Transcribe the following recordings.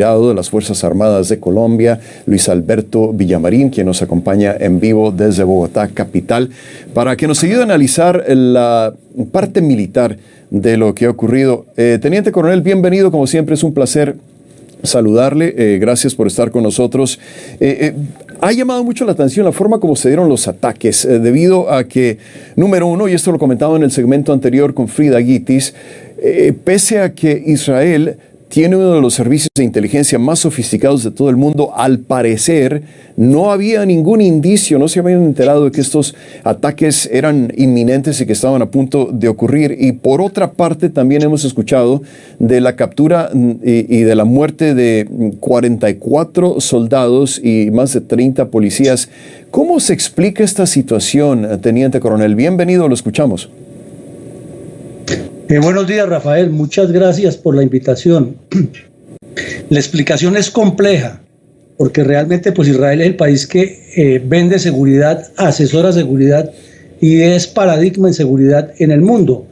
de las Fuerzas Armadas de Colombia, Luis Alberto Villamarín, quien nos acompaña en vivo desde Bogotá, capital, para que nos ayude a analizar la parte militar de lo que ha ocurrido. Teniente Coronel, bienvenido, como siempre, es un placer saludarle, gracias por estar con nosotros. Ha llamado mucho la atención la forma como se dieron los ataques, debido a que, número uno, y esto lo comentaba en el segmento anterior con Frida Guitis, pese a que Israel tiene uno de los servicios de inteligencia más sofisticados de todo el mundo, al parecer no había ningún indicio, no se habían enterado de que estos ataques eran inminentes y que estaban a punto de ocurrir. Y por otra parte también hemos escuchado de la captura y de la muerte de 44 soldados y más de 30 policías. ¿Cómo se explica esta situación, Teniente Coronel? Bienvenido, lo escuchamos. Buenos días, Rafael. Muchas gracias por la invitación. La explicación es compleja, porque realmente pues Israel es el país que vende seguridad, asesora seguridad y es paradigma en seguridad en el mundo.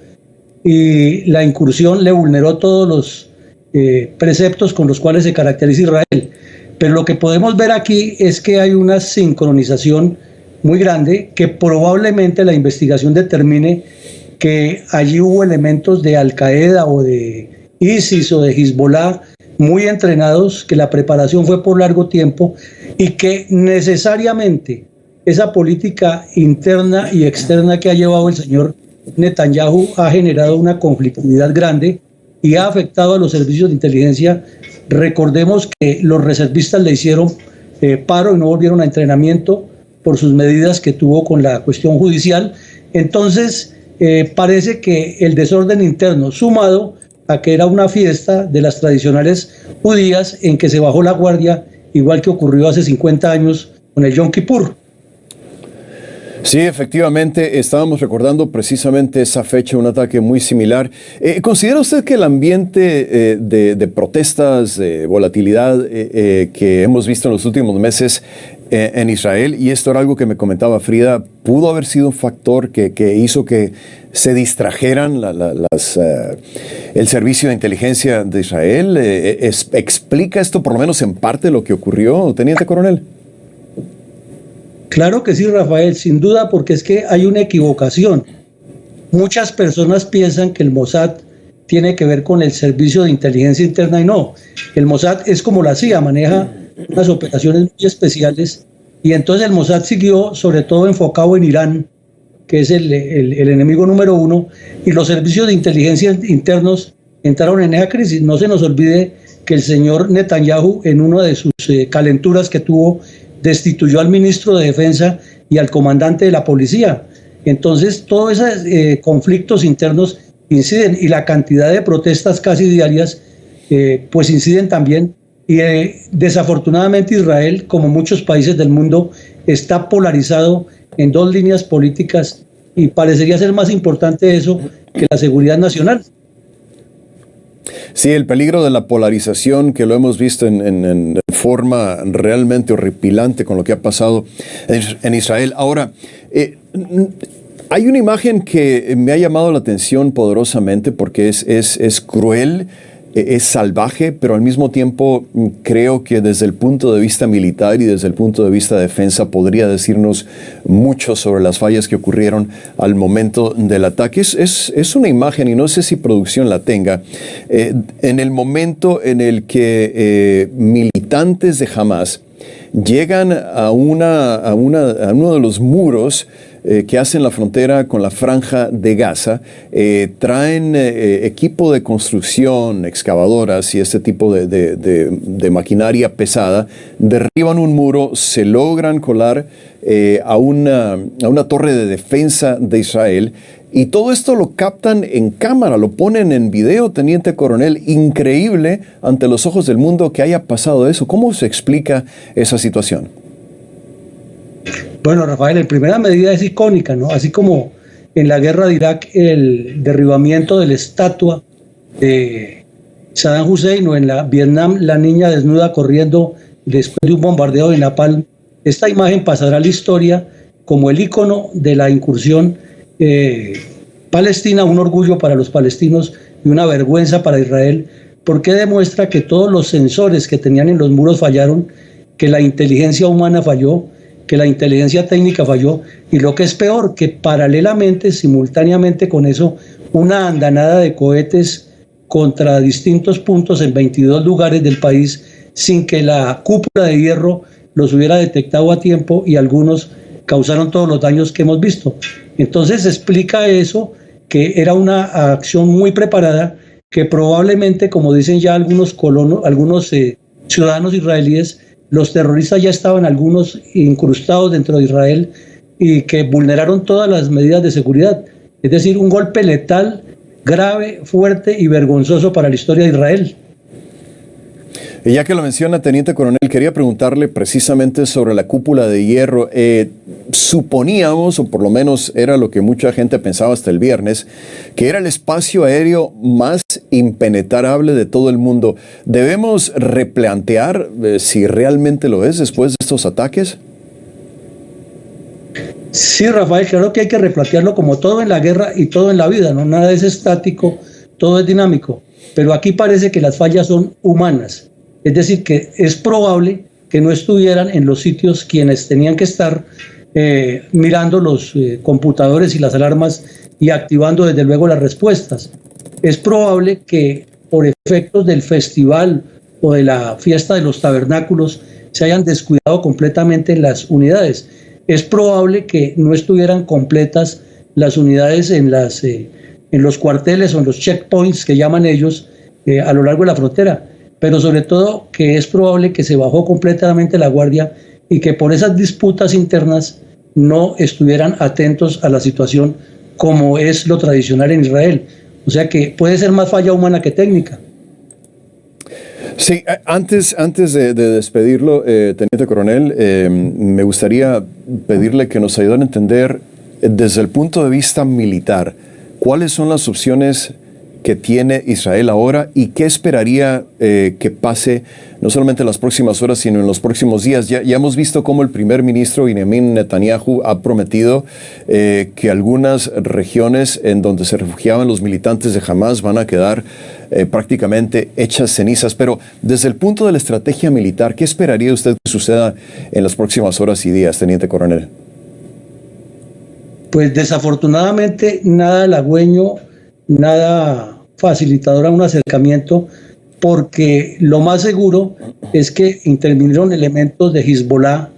Y la incursión le vulneró todos los preceptos con los cuales se caracteriza Israel. Pero lo que podemos ver aquí es que hay una sincronización muy grande, que probablemente la investigación determine que allí hubo elementos de Al Qaeda o de ISIS o de Hezbollah muy entrenados, que la preparación fue por largo tiempo y que necesariamente esa política interna y externa que ha llevado el señor Netanyahu ha generado una conflictividad grande y ha afectado a los servicios de inteligencia. Recordemos que los reservistas le hicieron paro y no volvieron a entrenamiento por sus medidas que tuvo con la cuestión judicial. Entonces, parece que el desorden interno, sumado a que era una fiesta de las tradicionales judías en que se bajó la guardia, igual que ocurrió hace 50 años con el Yom Kippur. Sí, efectivamente, estábamos recordando precisamente esa fecha, un ataque muy similar. ¿Considera usted que el ambiente de protestas, de volatilidad que hemos visto en los últimos meses en Israel, y esto era algo que me comentaba Frida, pudo haber sido un factor que hizo que se distrajeran el servicio de inteligencia de Israel? ¿Explica esto por lo menos en parte lo que ocurrió, Teniente Coronel? Claro que sí, Rafael, sin duda, porque es que hay una equivocación. Muchas personas piensan que el Mossad tiene que ver con el servicio de inteligencia interna y no. El Mossad es como la CIA, maneja unas operaciones muy especiales, y entonces el Mossad siguió sobre todo enfocado en Irán, que es el enemigo número uno, y los servicios de inteligencia internos entraron en esa crisis. No se nos olvide que el señor Netanyahu, en una de sus calenturas que tuvo, destituyó al ministro de Defensa y al comandante de la policía. Entonces todos esos conflictos internos inciden, y la cantidad de protestas casi diarias pues inciden también. Y desafortunadamente Israel, como muchos países del mundo, está polarizado en dos líneas políticas, y parecería ser más importante eso que la seguridad nacional. Sí, el peligro de la polarización, que lo hemos visto en forma realmente horripilante con lo que ha pasado en Israel. Ahora, hay una imagen que me ha llamado la atención poderosamente porque es cruel, es salvaje, pero al mismo tiempo creo que desde el punto de vista militar y desde el punto de vista de defensa podría decirnos mucho sobre las fallas que ocurrieron al momento del ataque. Es una imagen, y no sé si producción la tenga, en el momento en el que militantes de Hamas llegan a uno de los muros que hacen la frontera con la Franja de Gaza, traen equipo de construcción, excavadoras y este tipo de maquinaria pesada, derriban un muro, se logran colar a una torre de defensa de Israel, y todo esto lo captan en cámara, lo ponen en video, Teniente Coronel. Increíble ante los ojos del mundo que haya pasado eso. ¿Cómo se explica esa situación? Bueno, Rafael, en primera medida es icónica, ¿no? Así como en la guerra de Irak el derribamiento de la estatua de Saddam Hussein, o en la Vietnam la niña desnuda corriendo después de un bombardeo de Napalm. Esta imagen pasará a la historia como el ícono de la incursión palestina, un orgullo para los palestinos y una vergüenza para Israel, porque demuestra que todos los sensores que tenían en los muros fallaron, que la inteligencia humana falló, que la inteligencia técnica falló, y lo que es peor, que paralelamente, simultáneamente con eso, una andanada de cohetes contra distintos puntos en 22 lugares del país, sin que la cúpula de hierro los hubiera detectado a tiempo, y algunos causaron todos los daños que hemos visto. Entonces explica eso, que era una acción muy preparada, que probablemente, como dicen ya algunos ciudadanos israelíes, los terroristas ya estaban algunos incrustados dentro de Israel y que vulneraron todas las medidas de seguridad. Es decir, un golpe letal, grave, fuerte y vergonzoso para la historia de Israel. Y ya que lo menciona, Teniente Coronel, quería preguntarle precisamente sobre la cúpula de hierro. Suponíamos, o por lo menos era lo que mucha gente pensaba hasta el viernes, que era el espacio aéreo más impenetrable de todo el mundo. ¿Debemos replantear si realmente lo es después de estos ataques? Sí, Rafael, claro que hay que replantearlo, como todo en la guerra y todo en la vida, ¿no? Nada es estático, todo es dinámico. Pero aquí parece que las fallas son humanas. Es decir, que es probable que no estuvieran en los sitios quienes tenían que estar mirando los computadores y las alarmas y activando desde luego las respuestas. Es probable que por efectos del festival o de la fiesta de los tabernáculos se hayan descuidado completamente las unidades. Es probable que no estuvieran completas las unidades en los cuarteles o en los checkpoints que llaman ellos a lo largo de la frontera. Pero sobre todo que es probable que se bajó completamente la guardia y que por esas disputas internas no estuvieran atentos a la situación como es lo tradicional en Israel. O sea que puede ser más falla humana que técnica. Sí, antes de despedirlo, Teniente Coronel, me gustaría pedirle que nos ayudara a entender desde el punto de vista militar, ¿cuáles son las opciones que tiene Israel ahora y qué esperaría que pase no solamente en las próximas horas, sino en los próximos días? Ya hemos visto cómo el primer ministro Benjamin Netanyahu ha prometido que algunas regiones en donde se refugiaban los militantes de Hamas van a quedar prácticamente hechas cenizas. Pero desde el punto de la estrategia militar, ¿qué esperaría usted que suceda en las próximas horas y días, Teniente Coronel? Pues desafortunadamente nada halagüeño, nada facilitador a un acercamiento, porque lo más seguro es que intervinieron elementos de Hezbollah,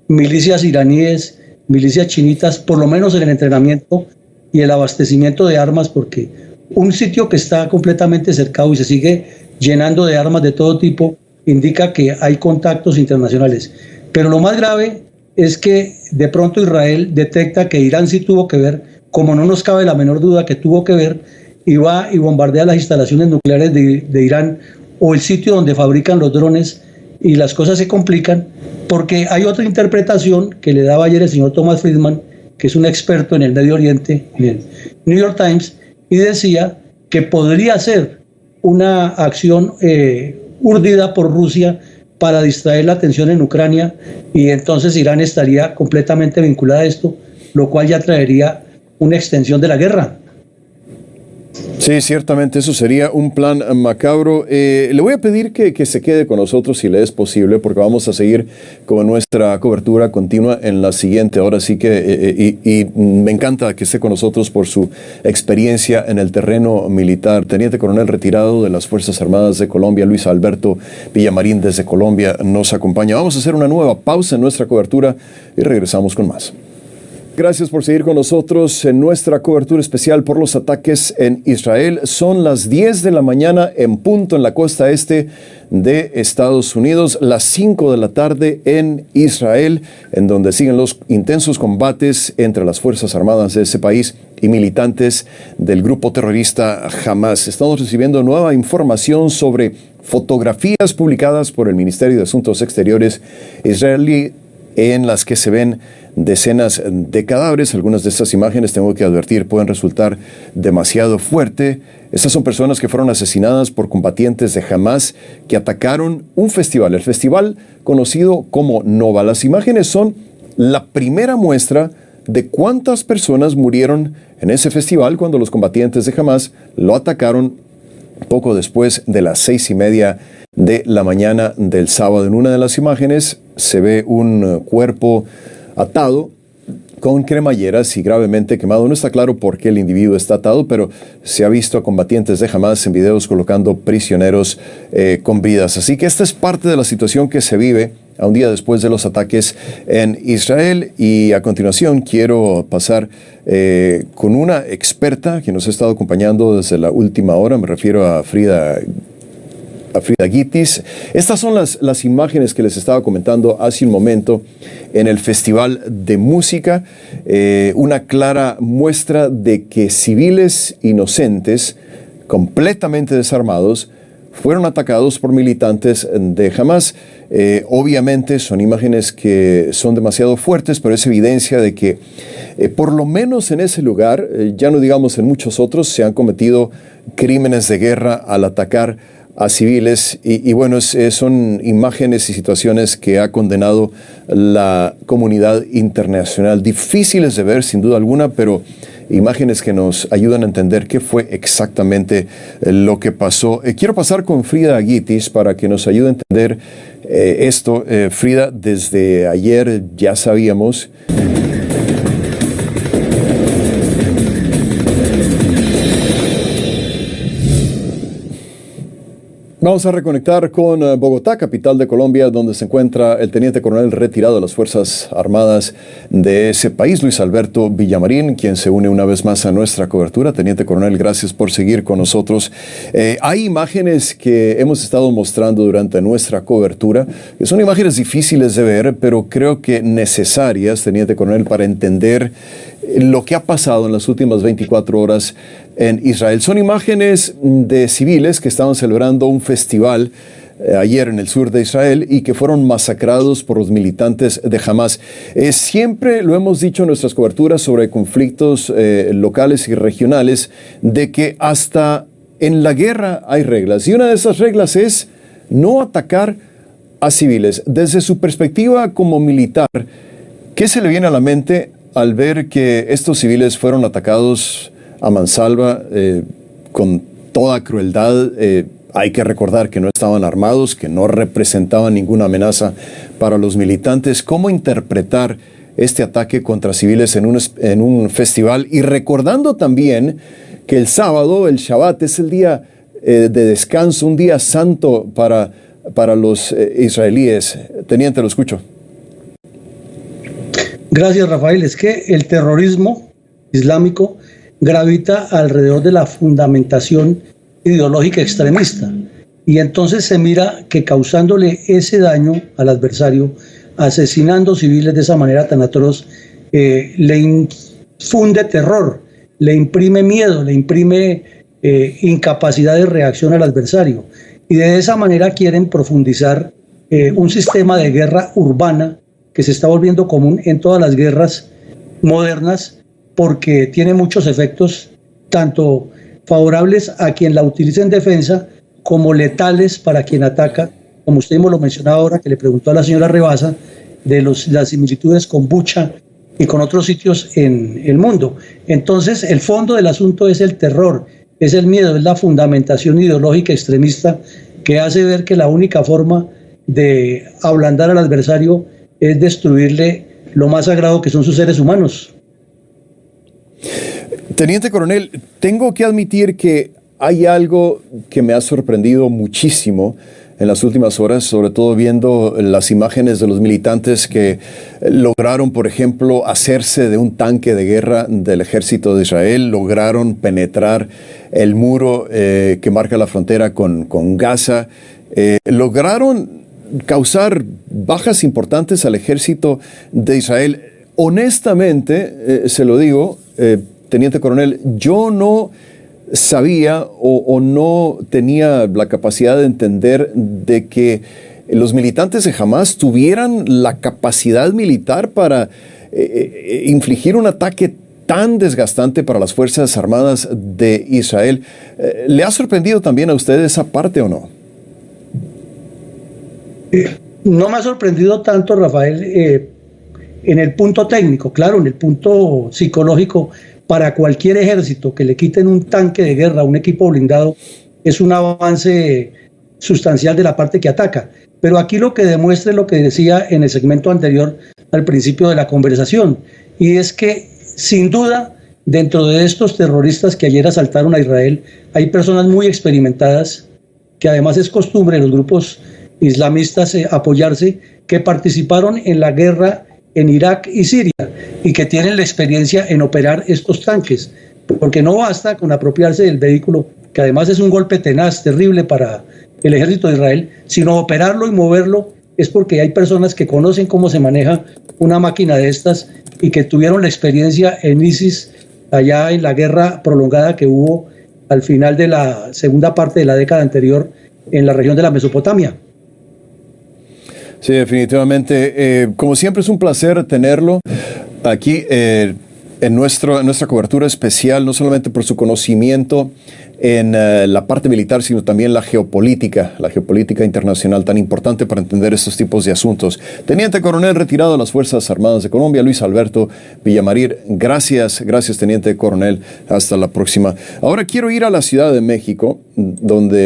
milicias iraníes, milicias chinitas, por lo menos en el entrenamiento y el abastecimiento de armas, porque un sitio que está completamente cercado y se sigue llenando de armas de todo tipo indica que hay contactos internacionales. Pero lo más grave es que de pronto Israel detecta que Irán sí tuvo que ver, como no nos cabe la menor duda que tuvo que ver, y va y bombardea las instalaciones nucleares de Irán o el sitio donde fabrican los drones, y las cosas se complican, porque hay otra interpretación que le daba ayer el señor Thomas Friedman, que es un experto en el Medio Oriente, en el New York Times, y decía que podría ser una acción urdida por Rusia para distraer la atención en Ucrania, y entonces Irán estaría completamente vinculada a esto, lo cual ya traería una extensión de la guerra. Sí, ciertamente eso sería un plan macabro. Le voy a pedir que se quede con nosotros si le es posible, porque vamos a seguir con nuestra cobertura continua en la siguiente hora. Así que y me encanta que esté con nosotros por su experiencia en el terreno militar. Teniente Coronel retirado de las Fuerzas Armadas de Colombia, Luis Alberto Villamarín desde Colombia nos acompaña. Vamos a hacer una nueva pausa en nuestra cobertura y regresamos con más. Gracias por seguir con nosotros en nuestra cobertura especial por los ataques en Israel. Son las 10 de la mañana en punto en la costa este de Estados Unidos, las 5 de la tarde en Israel, en donde siguen los intensos combates entre las Fuerzas Armadas de ese país y militantes del grupo terrorista Hamas. Estamos recibiendo nueva información sobre fotografías publicadas por el Ministerio de Asuntos Exteriores israelí en las que se ven decenas de cadáveres. Algunas de estas imágenes, tengo que advertir, pueden resultar demasiado fuerte. Estas son personas que fueron asesinadas por combatientes de Hamas que atacaron un festival, el festival conocido como Nova. Las imágenes son la primera muestra de cuántas personas murieron en ese festival cuando los combatientes de Hamas lo atacaron poco después de las 6:30 de la mañana del sábado. En una de las imágenes se ve un cuerpo atado con cremalleras y gravemente quemado. No está claro por qué el individuo está atado, pero se ha visto a combatientes de Hamas en videos colocando prisioneros con vidas. Así que esta es parte de la situación que se vive a un día después de los ataques en Israel. Y a continuación quiero pasar con una experta que nos ha estado acompañando desde la última hora. Me refiero a Frida Gitis. Estas son las imágenes que les estaba comentando hace un momento en el Festival de Música. Una clara muestra de que civiles inocentes, completamente desarmados, fueron atacados por militantes de Hamas. Obviamente son imágenes que son demasiado fuertes, pero es evidencia de que por lo menos en ese lugar, ya no digamos en muchos otros, se han cometido crímenes de guerra al atacar a civiles y bueno, son imágenes y situaciones que ha condenado la comunidad internacional. Difíciles de ver sin duda alguna, pero imágenes que nos ayudan a entender qué fue exactamente lo que pasó. Quiero pasar con Frida Gitis para que nos ayude a entender esto. Frida, desde ayer ya sabíamos. Vamos a reconectar con Bogotá, capital de Colombia, donde se encuentra el teniente coronel retirado de las Fuerzas Armadas de ese país, Luis Alberto Villamarín, quien se une una vez más a nuestra cobertura. Teniente coronel, gracias por seguir con nosotros. Hay imágenes que hemos estado mostrando durante nuestra cobertura, que son imágenes difíciles de ver, pero creo que necesarias, teniente coronel, para entender lo que ha pasado en las últimas 24 horas en Israel. Son imágenes de civiles que estaban celebrando un festival ayer en el sur de Israel y que fueron masacrados por los militantes de Hamas. Siempre lo hemos dicho en nuestras coberturas sobre conflictos locales y regionales, de que hasta en la guerra hay reglas, y una de esas reglas es no atacar a civiles. Desde su perspectiva como militar, ¿qué se le viene a la mente al ver que estos civiles fueron atacados a mansalva con toda crueldad? Hay que recordar que no estaban armados, que no representaban ninguna amenaza para los militantes. ¿Cómo interpretar este ataque contra civiles en un festival? Y recordando también que el sábado, el Shabbat, es el día de descanso, un día santo para los israelíes. Teniente, lo escucho. Gracias, Rafael. Es que el terrorismo islámico gravita alrededor de la fundamentación ideológica extremista, y entonces se mira que causándole ese daño al adversario, asesinando civiles de esa manera tan atroz, le infunde terror, le imprime miedo, le imprime incapacidad de reacción al adversario, y de esa manera quieren profundizar un sistema de guerra urbana que se está volviendo común en todas las guerras modernas, porque tiene muchos efectos, tanto favorables a quien la utiliza en defensa, como letales para quien ataca, como usted mismo lo mencionaba ahora, que le preguntó a la señora Rebasa, de las similitudes con Bucha y con otros sitios en el mundo. Entonces, el fondo del asunto es el terror, es el miedo, es la fundamentación ideológica extremista que hace ver que la única forma de ablandar al adversario es destruirle lo más sagrado que son sus seres humanos. Teniente coronel, tengo que admitir que hay algo que me ha sorprendido muchísimo en las últimas horas, sobre todo viendo las imágenes de los militantes que lograron, por ejemplo, hacerse de un tanque de guerra del ejército de Israel, lograron penetrar el muro que marca la frontera con Gaza, lograron causar bajas importantes al ejército de Israel. Honestamente, se lo digo, teniente coronel, yo no sabía o no tenía la capacidad de entender de que los militantes de Hamas tuvieran la capacidad militar para infligir un ataque tan desgastante para las Fuerzas Armadas de Israel. ¿Le ha sorprendido también a usted esa parte o no? No me ha sorprendido tanto, Rafael, en el punto técnico. Claro, en el punto psicológico, para cualquier ejército que le quiten un tanque de guerra, un equipo blindado, es un avance sustancial de la parte que ataca. Pero aquí lo que demuestra es lo que decía en el segmento anterior al principio de la conversación, y es que sin duda dentro de estos terroristas que ayer asaltaron a Israel hay personas muy experimentadas, que además es costumbre de los grupos islamistas apoyarse, que participaron en la guerra en Irak y Siria y que tienen la experiencia en operar estos tanques, porque no basta con apropiarse del vehículo, que además es un golpe tenaz, terrible para el ejército de Israel, sino operarlo y moverlo. Es porque hay personas que conocen cómo se maneja una máquina de estas y que tuvieron la experiencia en ISIS allá en la guerra prolongada que hubo al final de la segunda parte de la década anterior en la región de la Mesopotamia. Sí, definitivamente. Como siempre es un placer tenerlo aquí en nuestra cobertura especial, no solamente por su conocimiento en la parte militar, sino también la geopolítica internacional tan importante para entender estos tipos de asuntos. Teniente Coronel retirado de las Fuerzas Armadas de Colombia, Luis Alberto Villamarín, gracias Teniente Coronel, hasta la próxima. Ahora quiero ir a la Ciudad de México, donde